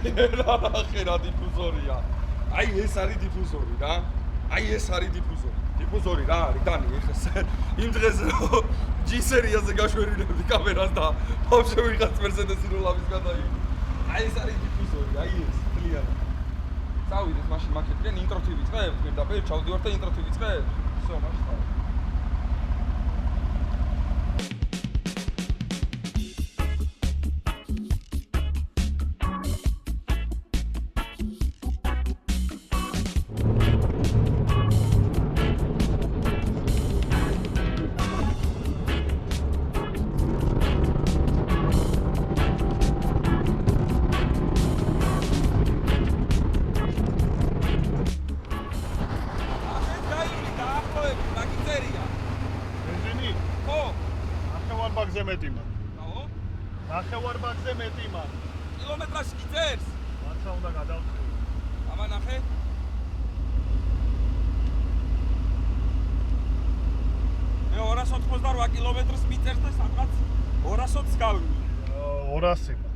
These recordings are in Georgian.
რა დიფუზორია. აი ეს არის დიფუზორი რა. აი ეს არის დიფუზორი. დიფუზორი რა არის დანი ეხლა იმ დღეს G-სერიაზე გაშვერილებდი კამერას და ბავშვი ვიღაც Mercedes-ი როლავის გადაიღო. აი ეს არის დიფუზორი, აი ეს ძალიან. წავიდეთ მაშინ მაკეტიდან ინტროთი ვიწყებ, პირდაპირ ჩავდივარ და ინტროთი ვიწყებ. всё, მაშინ წავიდეთ. ნახევარბაგზე მეტი მან. კილომეტრაჟი გიწერს? მაცა უნდა გადავწევ. აბა ნახე. მე 288 კილომეტრს მიწერს და სადღაც 220-ს გავივი. 200 მან.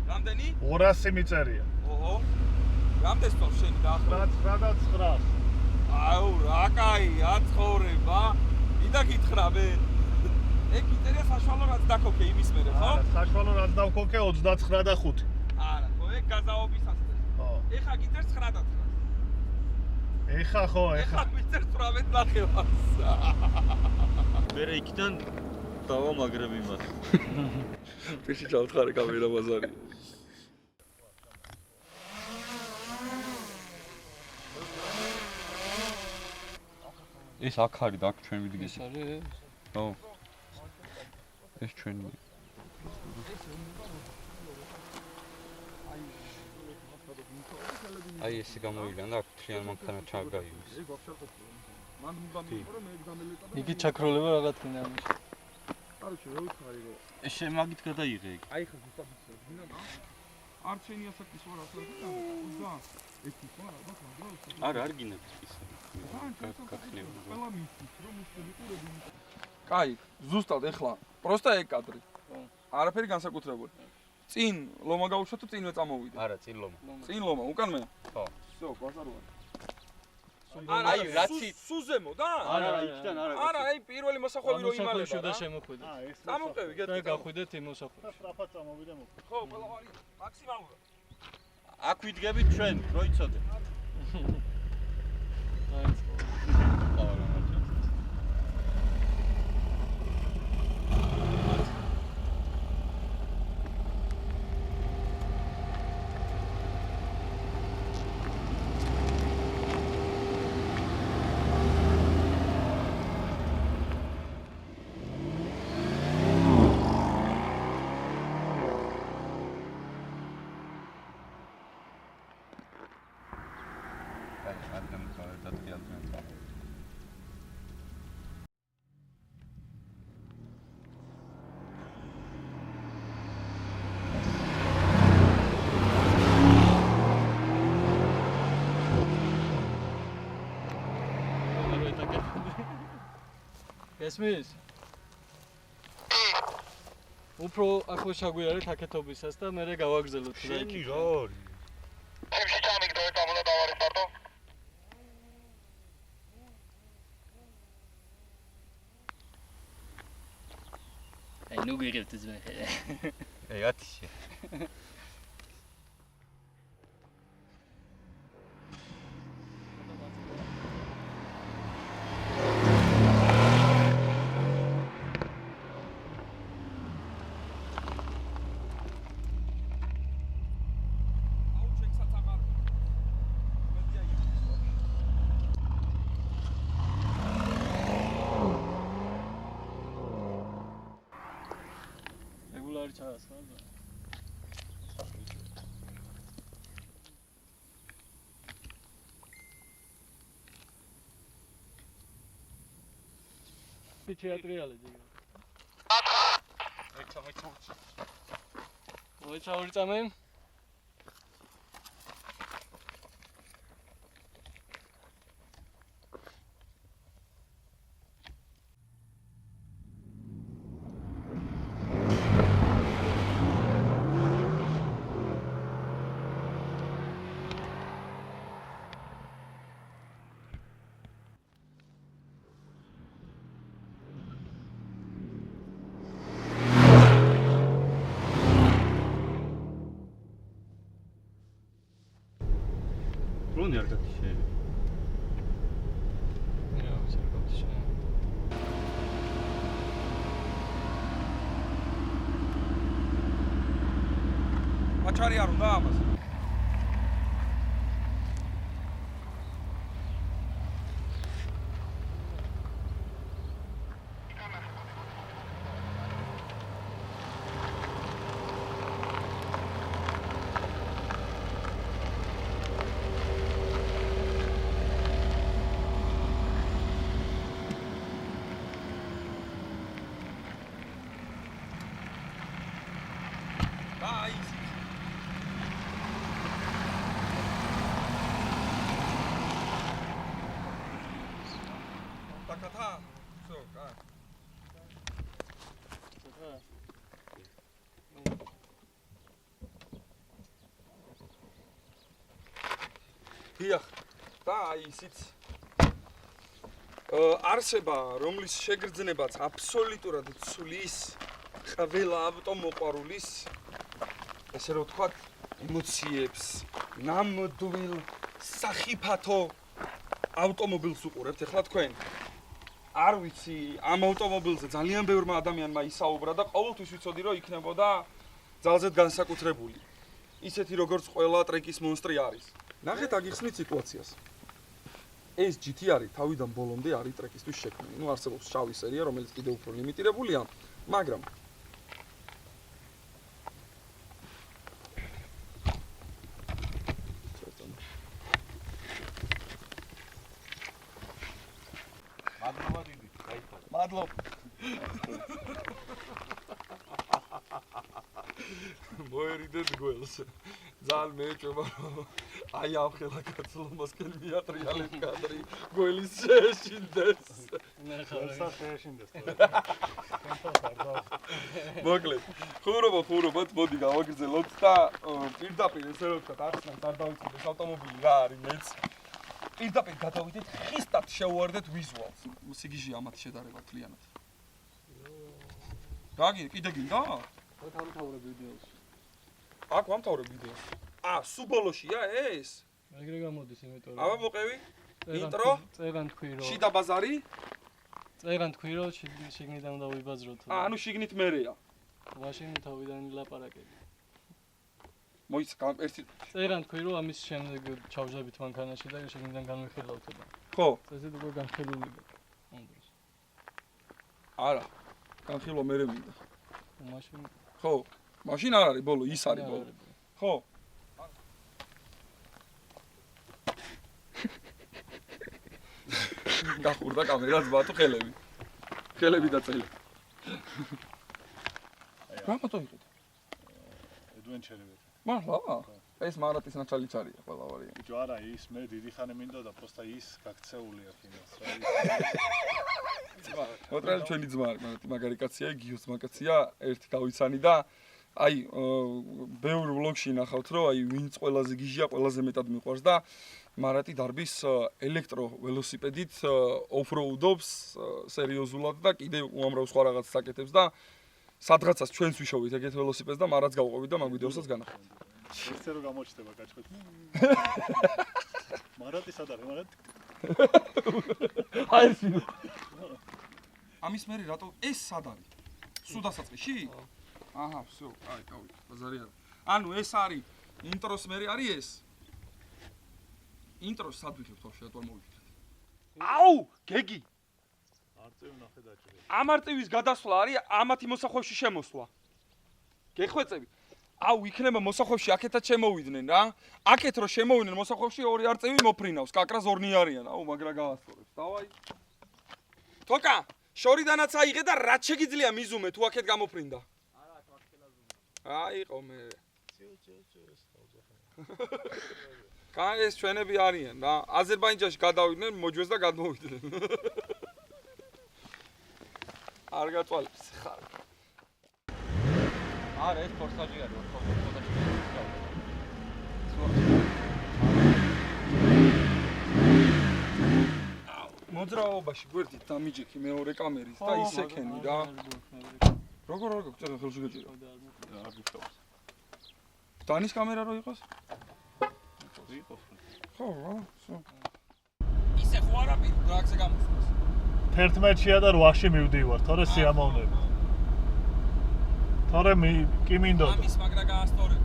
რამდენი? 200 მიწერია. ოჰო. რამდენი სწორ შენი დაახლოებით? 99. აუ, რა კაია ცხოვრება. იდა გითხრა მე. ეგ იტერია საშუალო რაც დაქოქე იმის მერე, ხო? არა, საშუალო რაც დავქოქე 29 და 5. არა, ხო, ეგ გაზაობისას. ხო. ეხა გიწერს 9-9. ეხა ხო, ეხა. გიწერს 18 ნახევარს. მერე იქიდან დავამაგრებ იმას. პირში ჩავთხარე კამერა ბაზარი. ეს აქ არის და აქ ჩვენ ვიდგეს. ეს არის? ხო. ეს ჩვენი. აი ესე გამოვიდა და აქ თლიან მანქანა ჩაგაივეს. მან უნდა მიიღო რომ მე გამელეტა. იგი ჩაქროლება რა თქმა უნდა. კაროჩე, რა ვიქარი რომ ეს შემაგით გადაიღე ეგ. აი ხა ზუსტად ისე გინდა და არჩენი ასაკის ვარ ასე და ერთი ხო არა და მაგრამ არა არ გინდა ის. გაქნევი. ყველა მისთვის რომ უშვილიყურები. კაი, ზუსტად ეხლა პროსტა ეგ კადრი. არაფერი განსაკუთრებული. წინ ლომა გაუშვა თუ წინვე წამოვიდა? არა, წინ ლომა. წინ ლომა, უკან მე? ხო. всё, ბაზაროვანი. აი, რაცი სუზემო და? არა, იქიდან არა. არა, აი პირველი მოსახვევი რო იმალება და რა. შემოხვიდე. ეს წამოვყევი, და გახვიდეთ იმ მოსახვევში. სტრაფად წამოვიდე მოხდა. ხო, ყველა ვარი მაქსიმალურად. აქ ვიდგებით ჩვენ, რო იცოდე. გესმის? უფრო ახლო ჩაგვიარეთ აკეთობისას და მე გავაგრძელოთ რა იქ. შენი რა არის? თემში ჩამიგდო და უნდა დავარეს მარტო. აი ნუ გიგებთ ეს მე. აი ათიში. რეგულარი ჩაასხა და თეატრიალე დი. აი ჩამოიწოვე. მოი ჩავრიწამენ. დრონი არ გათიშე. Ja, sehr gut. Schön. აჩარი არ უნდა ამას. აი ის Takata. So, geil. დიახ. და აი ისიც არსება, რომლის შეგრძნებაც აბსოლუტურად ცვლის ყველა ავტომოყვარულის ესე რომ ვთქვათ, ემოციებს, ნამდვილ სახიფათო ავტომობილს უყურებთ. ეხლა თქვენ არ ვიცი, ამ ავტომობილზე ძალიან ბევრმა ადამიანმა ისაუბრა და ყოველთვის ვიცოდი, რომ იქნებოდა ძალზედ განსაკუთრებული. ისეთი როგორც ყველა ტრეკის მონსტრი არის. ნახეთ აგიხსნით სიტუაციას. ეს GT არის თავიდან ბოლომდე არის ტრეკისთვის შექმნილი. ნუ არსებობს შავი სერია, რომელიც კიდევ უფრო ლიმიტირებულია, მაგრამ მადლობ. მოერიდეთ გველს. ძალიან მეეჭვება რომ აი ამ ხელა კაცლომასკენ მიატრიალეთ კადრი გველის შეეშინდეს. გველსა შეეშინდეს. მოკლედ. ხურობათ მოდი გავაგრძელოთ და პირდაპირ ესე რომ ვთქვათ, არცნაირად არ დავიწყდეს ავტომობილი რა არის მეც. პირდაპირ გადავიდეთ ხისტად შევუვარდეთ ვიზუალს. სიგიჟე ამათ შედარება თლიანად. რაგი, კიდე გინდა? დავთავრე ვიდეოს. აქ ვამთავრებ ვიდეოს. სუბოლოშია ეს? ეგრე გამოდის, იმიტომ რომ აბა მოყევი? ინტრო? წერან თქვი რომ შიდა ბაზარი? წერან თქვი რომ შიგნიდან უნდა ვიბაზროთ. ანუ შიგნით მერეა. მაშინ თავიდან ლაპარაკები. მოიცა ერთი წერან თქვი რომ ამის შემდეგ ჩავჟდებით მანქანაში და შიგნიდან განვიხილავთ და. ხო? წესით უკვე განხილული გქონდა. უნდას. არა. განხილვა მერე მინდა. მაშინ ხო? მაშინ არ არის ბოლო, ის არის ბოლო. ხო? გახურდა კამერა ზბათო ხელები. ხელები დაწელი. რა მოტოვიყეთ? ედვენჩერები. მართლა? ეს მარატის ნაჩალიჩარია ყველა ვარიანტი. ბიჭო არა, ის მე დიდი ხანი მინდო და პროსტა ის გაქცეული აქ იმას რა. მოტრალი ჩვენი ძმა არის, მარატი მაგარი კაცია, გიოს მაგაცია, ერთი გავიცანი და აი ბევრ ვლოგში ნახავთ რომ აი ვინც ყველაზე გიჟია, ყველაზე მეტად მიყვარს და მარატი დარბის ელექტრო ველოსიპედით ოფროუდობს სერიოზულად და კიდე უამრავ სხვა რაღაცას აკეთებს და სადღაცას ჩვენს ვიშოვით ეგეთ ველოსიპედს და მარაც გავყვებით და მაგ ვიდეოსაც განახეთ. ისე რომ გამოჩნდება კაჭკეთ. მარატი სად არის, მარატი? აი ეს ამის მერე რატო ეს სად არის? სუდასაწყისში? აჰა, всё, აი, გავიქ, ბაზარი არა. ანუ ეს არის ინტროს მერე არის ეს. ინტროს სად ვიხებ თავში, რატო არ მოვიფიქრეთ? აუ, გეგი. არწივი ნახე დაჭრე. ამ არტივის გადასვლა არის ამათი მოსახვევში შემოსვლა. გეხვეწები. აუ, იქნება მოსახვევში აქეთაც შემოვიდნენ რა. აქეთ რო შემოვიდნენ მოსახვევში ორი არტივი მოფრინავს, კაკრა ზორნი არიან. აუ, მაგრა გავასწორებს. დავაი. თოკა, შორიდანაც აიღე და რაც შეგიძლია მიზუმე თუ აქეთ გამოფრინდა. არა, აქ ხელაზუმე. აიყო მე. კაი ეს ჩვენები არიან რა. აზერბაიჯანში გადავიდნენ, მოჯვეს და გადმოვიდნენ. არ გაწვალებს ხარ. არა, ეს ფორსაჟი არის 420-ში. მოძრაობაში გვერდით დამიჯექი მეორე კამერის და ისექენი რა. როგორ გაგწერა ხელში გაჭირა? არ გიქოვს. დანის კამერა რო იყოს? იყოს. ხო, ისე ხო არა პირ დრაგზე გამოსვას. 11-შია და 8-ში მივდივარ, თორე სიამოვნება. თორე კი მინდოდა. ამის მაგრა გაასწორებ.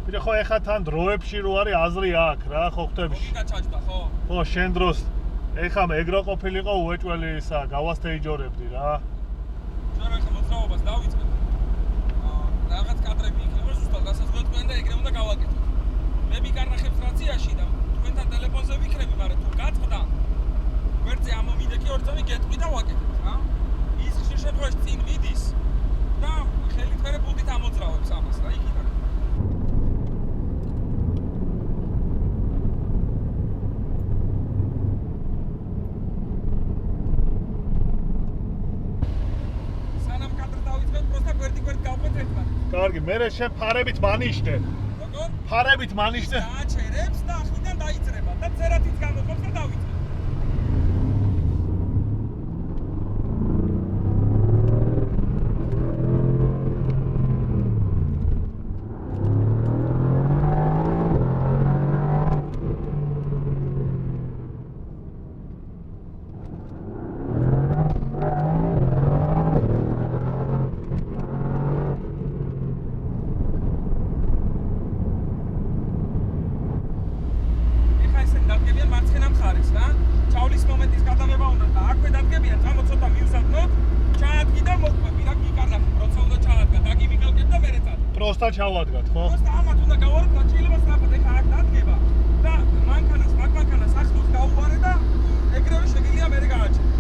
ვიდრე ხო ეხა თან დროებში რო არის აზრი აქვს რა, ხო ხვდები. გიგაჩაჯდა ხო? ხო, შენ დროს ეხა ეგრო ყოფილიყო უეჭველი ისა, გავასტეიჯორებდი რა. ჩვენ ახლა მოძრაობას დავიწყებ. რაღაც კადრები იქნება ზუსტად გასაზღვრეთ თქვენ და ეგრე უნდა გავაკეთოთ. მე მიკარნახებს რაციაში და თქვენთან ტელეფონზე ვიქრები, მაგრამ თუ გაწყდა გვერდზე ამომიდექი ორწამი გეტყვი და ვაკეთებ რა. ის ხშირ შემთხვევაში წინ მიდის და ხელით ფერე პულტით ამოძრავებს ამას რა, იქიდან. სანამ კადრ დავიწყებ, პროსტა გვერდ გავყვეთ ერთმანეთს. კარგი, მე შენ ფარებით მანიშნე. როგორ? ფარებით მანიშნე. დააჩერებს და ახიდან დაიძრება და წერათიც გამოყოფს და დავიწყებ. პროსტა ჩავადგათ, ხო? პროსტა ამათ უნდა გავარდოთ, შეიძლება სწრაფად ეხა აქ დადგება და მანქანას ახლოს გაუვარე და ეგრევე შეგიძლია მერე გააჩერო.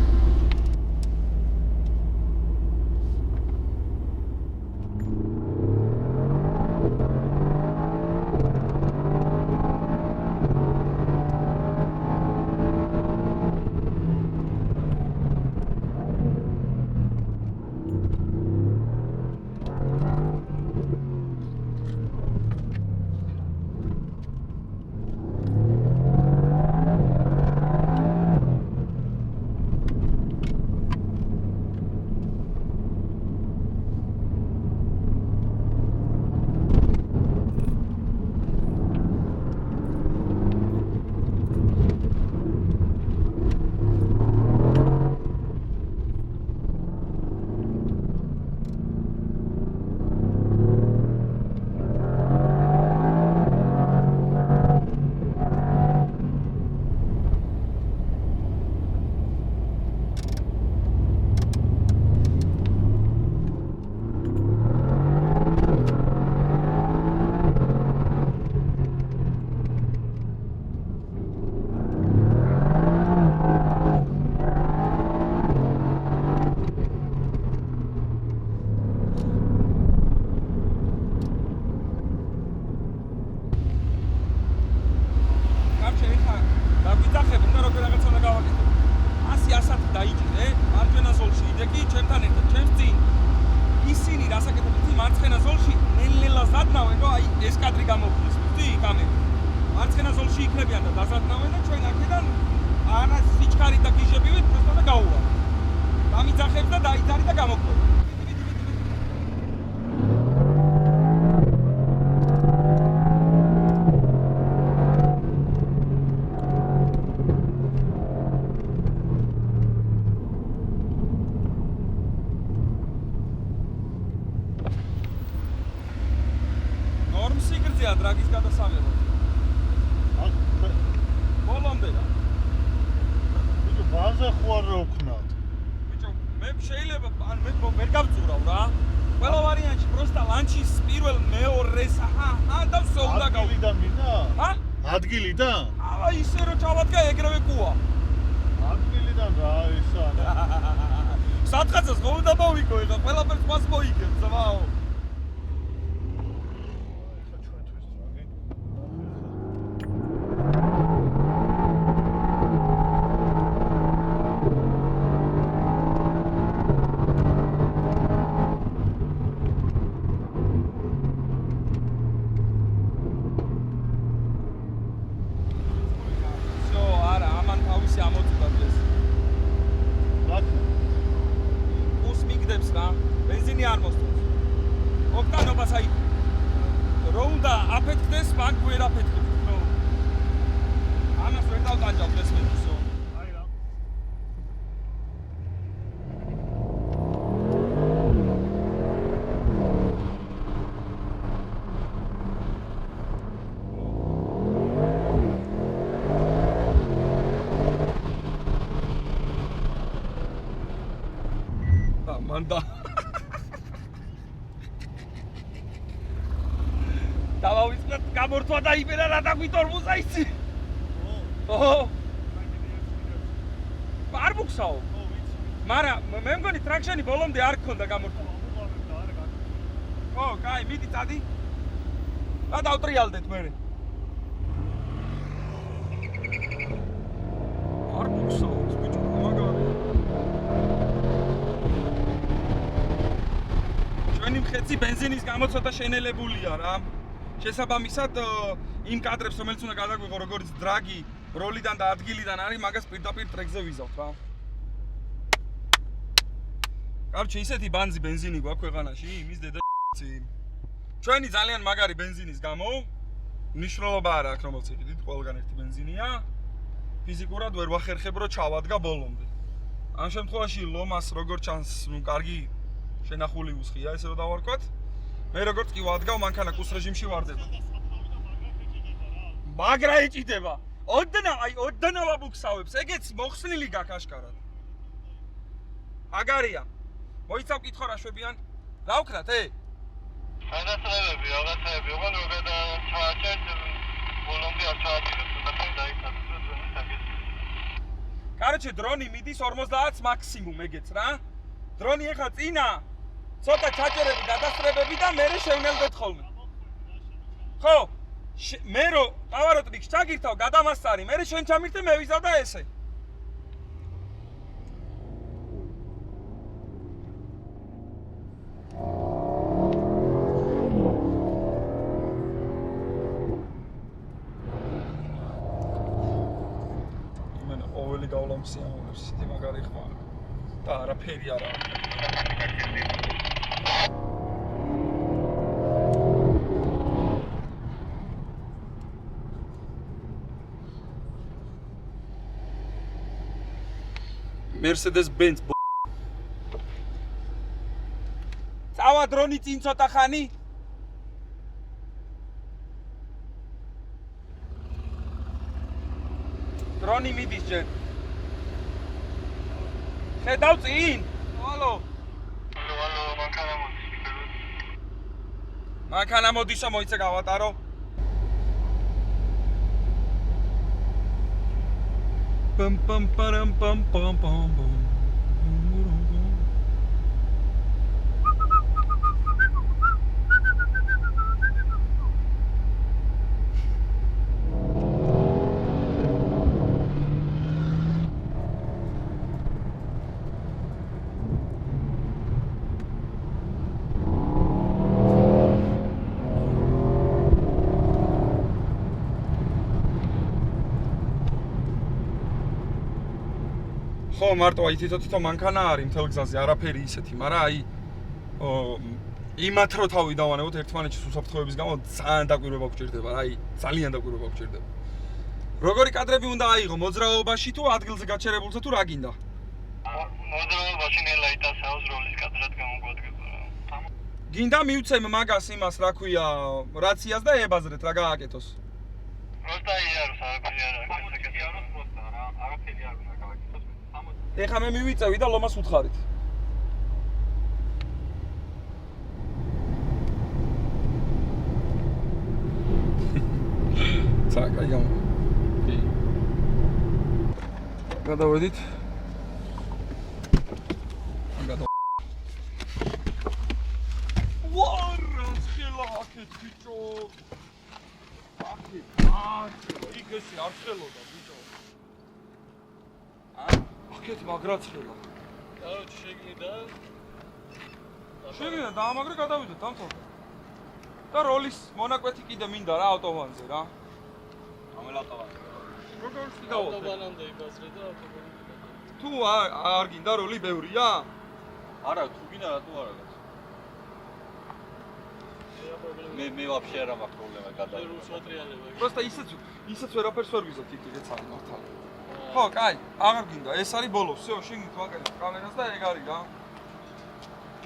დრაგის გადასაღებად. ბოლომდე რა. ბიჭო, ბაზა ხო არ ვქნათ. ბიჭო, მე შეიძლება ან მე ვერ გავწურავ რა. ყველა ვარიანტში პროსტა ლანჩის პირველ მეორეს და ვსო უნდა გავი. ადგილიდან მინდა? ა? ადგილიდან? აბა ისე რომ ჩავადგა ეგრევე კუა. ადგილიდან რა ისა? სათხაცას ხო უნდა მოვიკო ეხა ყველაფერს მას მოიგებ ზვაო. დავტანჯავთ ეს მეტისო. აი რა. მანდა დავავიწყოთ გამორთვა დაიბერა რა დაგვიტორმუზა იცი ო არ მუქსაო მაგრამ მე მგონი ტრაქშენი ბოლომდე არ გქონდა გამორთვა ო კაი მიდი წადი და დავტრიალდეთ მე არ მუქსაო ბიჭო მაგარი ჩვენი მხეცი ბენზინის გამო ცოტა შენელებულია რა. შესაბამისად იმ კადრებს რომელიც უნდა გადაგვიღო როგორც დრაგი როლიდან და ადგილიდან არის მაგას პირდაპირ ტრეკზე ვიზავთ რა. კარჩე ისეთი ბანზი ბენზინი გვაქვს ქვეყანაში იმის დედაცი. ჩვენი ძალიან მაგარი ბენზინის გამო მნიშვნელობა არ აქვს რომელიც იყიდით ყველგან ერთი ბენზინია. ფიზიკურად ვერ ვახერხებ რომ ჩავადგა ბოლომდე. ამ შემთხვევაში ლომას როგორც ჩანს ნუ კარგი შენახული უსხია ესე რომ დავარქვათ. მე როგორც კი ვადგავ მანქანა კუს რეჟიმში ვარდება. მაგრა ეჭიდება. ოდნა ვაბუქსავებს. ეგეც მოხსნილი გაქვს აშკარად. აგარია. მოიცავ კითხო რა შვებიან? რა ვქნათ გადაწყვეტები, რაღაცები, ოღონ როგორ ჩააჭერთ ბოლომდე არ ჩააჭერეთ და დაიქცეთ ძველი საკითხი. კაროჩე დრონი მიდის 50 მაქსიმუმ ეგეც რა. დრონი ეხა წინა ცოტა ჩაჭერები დადასწრებები და მე შევნელდეთ ხოლმე. ხო, მე რო პავაროტ რიგს ჩაგირთავ გადამასწარი, მე შენ ჩამირთე მე ვიზავ და ესე. იმენა ყოველი გავლამსიამოვნებს ისეთი მაგარი ხმა და არაფერი არა. Mercedes-Benz წავა დრონი წინ ცოტა ხანი დრონი მიდის ჯერ ხედავ წინ ალო მანქანა მოდისო მოიცა გავატარო pam pam param pam pam pam pam ხო მარტო აი თითო მანქანა არის მთელ გზაზე არაფერი ისეთი, მაგრამ აი იმათ რო თავი დავანებოთ ერთმანეთში უსაფრთხოების გამო ძალიან დაკვირვება გჭირდება, აი ძალიან დაკვირვება გჭირდება. როგორი კადრები უნდა აიღო მოძრაობაში თუ ადგილზე გაჩერებულსა თუ რა გინდა? მოძრაობაში ნელა იტასავს როლის კადრად გამოგვადგება. გინდა მივცემ მაგას იმას რა ქვია რაციას და ებაზრეთ რა გააკეთოს. просто იაროს არაფერი არ აქვს. იაროს просто რა არაფერი არ უნდა გავაკეთოს. ეხა მე მივიწევი და ლომას უთხარით. ცაკა იამ. გადავედით. ვარა ხელა აქეთ ბიჭო. იქეში არ ხელოდა ბიჭო. აქეთ მაგრაც ხელა. კაროჩი შეგნიდა. შეგნიდა დაამაგრე გადავიდეთ თამთო. და როლის მონაკვეთი კიდე მინდა რა ავტობანზე რა. ამელ ავტობანზე. როგორ ვიდაო? ავტობანამდე იბაზრე და ავტობანამდე. თუ არ გინდა როლი ბევრია? არა, თუ გინდა რატო არა გაც. მე вообще არ მაქვს პრობლემა გადავიდე. Просто ისეც ვერაფერს ვერ ვიზოთ იქ ეგეც არის მართალი. ხო, კაი, აღარ გინდა. ეს არის ბოლო. всё, შენ ვაყენებ კამერას და ეგ არის რა.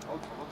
აუცილებლად.